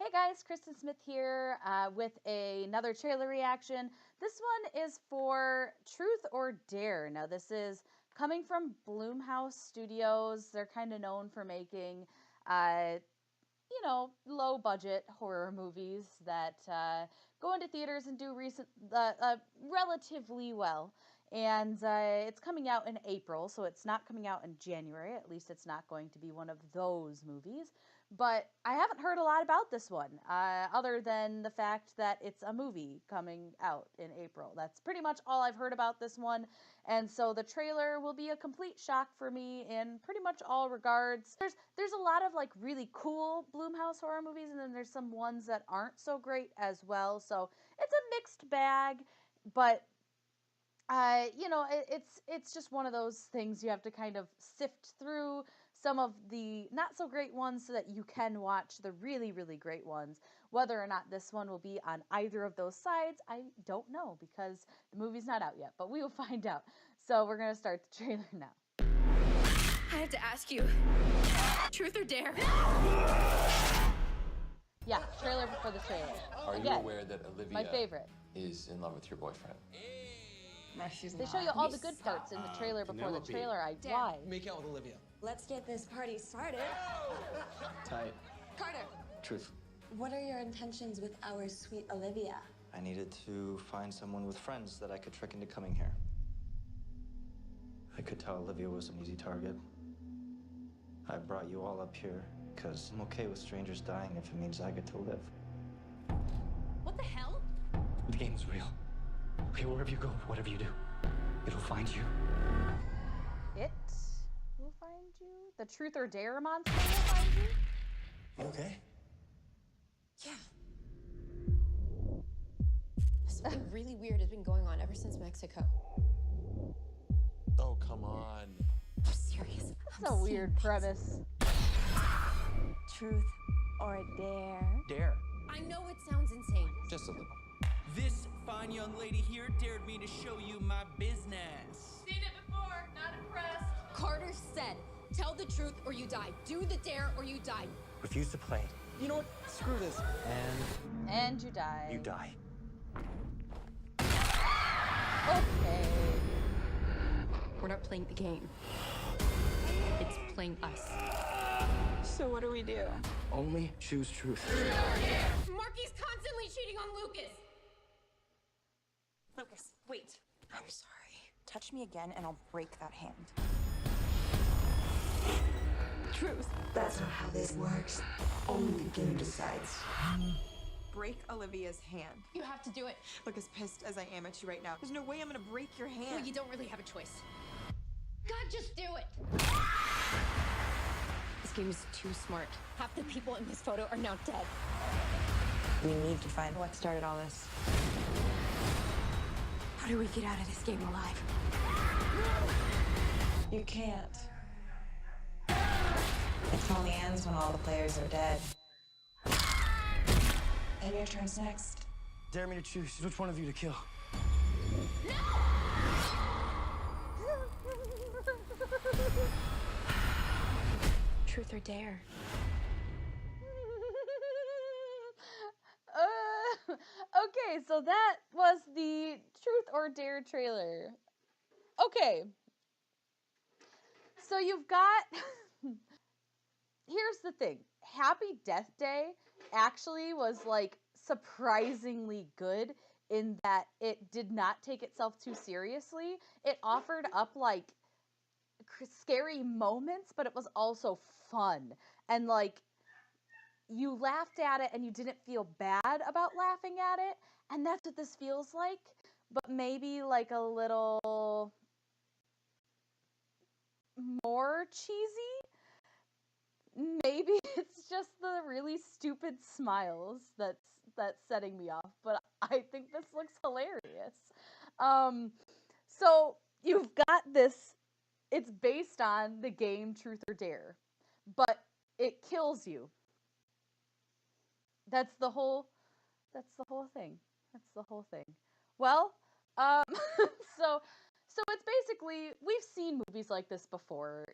Hey guys, Kristen Smith here with another trailer reaction. This one is for Truth or Dare. Now, this is coming from Blumhouse Studios. They're kind of known for making, low budget horror movies that go into theaters and do relatively well. And it's coming out in April, so it's not coming out in January. At least it's not going to be one of those movies. But I haven't heard a lot about this one, other than the fact that it's a movie coming out in April. That's pretty much all I've heard about this one. And so the trailer will be a complete shock for me in pretty much all regards. There's a lot of like really cool Blumhouse horror movies, and then there's some ones that aren't so great as well. So it's a mixed bag, but it's just one of those things you have to kind of sift through some of the not so great ones so that you can watch the really, really great ones. Whether or not this one will be on either of those sides, I don't know because the movie's not out yet, but we will find out. So we're going to start the trailer now. I have to ask you, truth or dare? Yeah, trailer before the trailer. Are you aware that Olivia my favorite. is in love with your boyfriend? They show you all the good parts in the trailer before the trailer. Why? Make out with Olivia. Let's get this party started. Tight. Carter, Truth. what are your intentions with our sweet Olivia? I needed to find someone with friends that I could trick into coming here. I could tell Olivia was an easy target. I brought you all up here because I'm okay with strangers dying if it means I get to live. What the hell? The game's real. Okay, wherever you go, whatever you do, it'll find you. It will find you? The Truth or Dare monster will find you? You okay? Yeah. Something really weird has been going on ever since Mexico. Oh, come on. I'm serious. That's a weird premise. Truth or dare? Dare. I know it sounds insane. Just a little. This fine young lady here dared me to show you my business. Seen it before, not impressed. Carter said, tell the truth or you die. Do the dare or you die. Refuse to play. You know what? Screw this. And you die. You die. Okay. We're not playing the game. It's playing us. So what do we do? Only choose truth. Marky's constantly cheating on Lucas. Lucas, wait. I'm sorry. Touch me again and I'll break that hand. Truth. That's not how this works. Only the game decides. Break Olivia's hand. You have to do it. Look, as pissed as I am at you right now, there's no way I'm gonna break your hand. Well, you don't really have a choice. God, just do it. This game is too smart. Half the people in this photo are now dead. We need to find what started all this. How do we get out of this game alive? You can't. It only ends when all the players are dead. And your turn's next. Dare me to choose which one of you to kill. Truth or dare? Okay, so that was the Truth or Dare trailer. Okay. So you've got... Here's the thing. Happy Death Day actually was, like, surprisingly good in that it did not take itself too seriously. It offered up, like, scary moments, but it was also fun. And, like, you laughed at it and you didn't feel bad about laughing at it. And that's what this feels like. But maybe, like, a little more cheesy. Maybe it's just the really stupid smiles that's setting me off, but I think this looks hilarious. So you've got this, it's based on the game Truth or Dare, but it kills you. That's the whole thing. Well, so it's basically, we've seen movies like this before.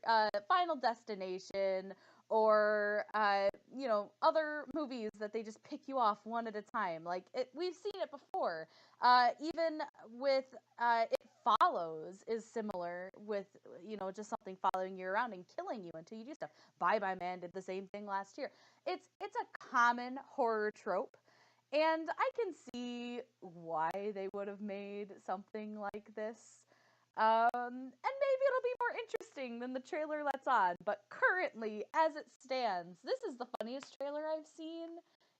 Final Destination, or other movies that they just pick you off one at a time. Like we've seen it before. Even with It Follows is similar with just something following you around and killing you until you do stuff. Bye Bye Man did the same thing last year. It's a common horror trope. And I can see why they would have made something like this. And maybe it'll be more interesting than the trailer lets on. But currently, as it stands, this is the funniest trailer I've seen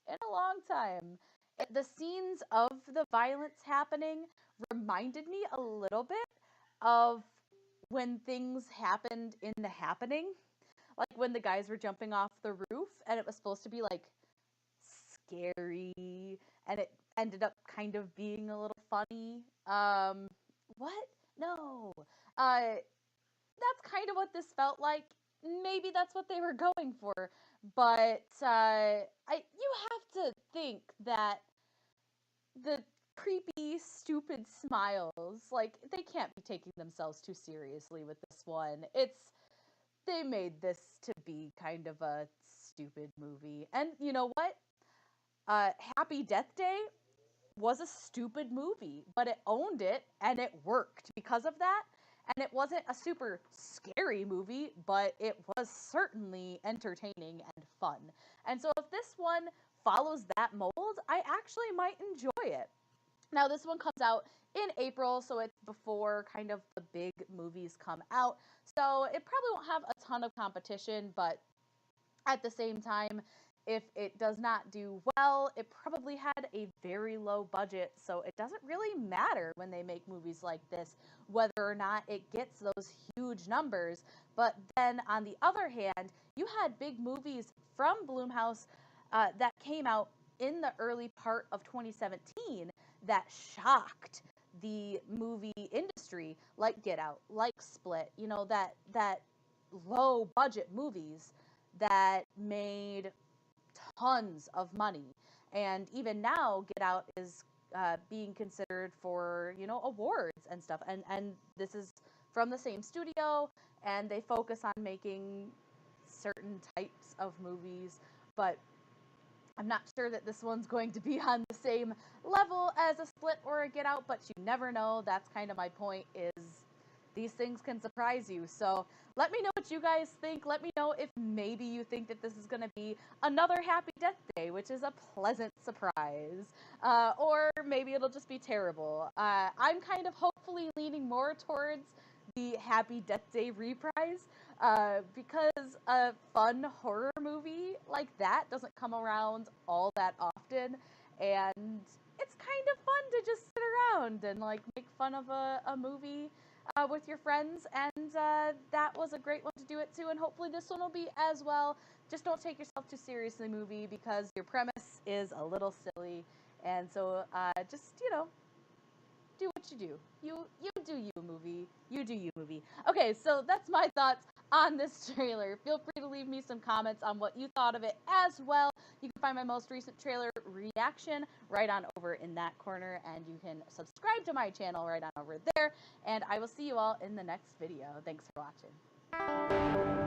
in a long time. The scenes of the violence happening reminded me a little bit of when things happened in The Happening. Like when the guys were jumping off the roof and it was supposed to be like scary, and it ended up kind of being a little funny. What? No. That's kind of what this felt like. Maybe that's what they were going for, but you have to think that the creepy, stupid smiles, like, they can't be taking themselves too seriously with this one. They made this to be kind of a stupid movie. And you know what? Happy Death Day was a stupid movie, but it owned it and it worked because of that. And it wasn't a super scary movie, but it was certainly entertaining and fun. And so if this one follows that mold, I actually might enjoy it. Now, this one comes out in April, so it's before kind of the big movies come out. So it probably won't have a ton of competition, but at the same time, if it does not do well, it probably had a very low budget, so it doesn't really matter when they make movies like this whether or not it gets those huge numbers. But then on the other hand, you had big movies from Blumhouse that came out in the early part of 2017 that shocked the movie industry, like Get Out, like Split, that low budget movies that made tons of money. And even now, Get Out is being considered for, awards and stuff. And this is from the same studio, and they focus on making certain types of movies. But I'm not sure that this one's going to be on the same level as a Split or a Get Out, but you never know. That's kind of my point, is these things can surprise you. So let me know what you guys think. Let me know if maybe you think that this is going to be another Happy Death Day, which is a pleasant surprise. Or maybe it'll just be terrible. I'm kind of hopefully leaning more towards the Happy Death Day reprise, because a fun horror movie like that doesn't come around all that often, and it's kind of fun to just sit around and like make fun of a movie with your friends, and that was a great one to do it to, and hopefully this one will be as well. Just don't take yourself too seriously, movie, because your premise is a little silly, and so just do what you do. You do you, movie. You do you, movie. Okay, so that's my thoughts on this trailer. Feel free to leave me some comments on what you thought of it as well. You can find my most recent trailer reaction right on over in that corner, and you can subscribe to my channel right on over there, and I will see you all in the next video. Thanks for watching.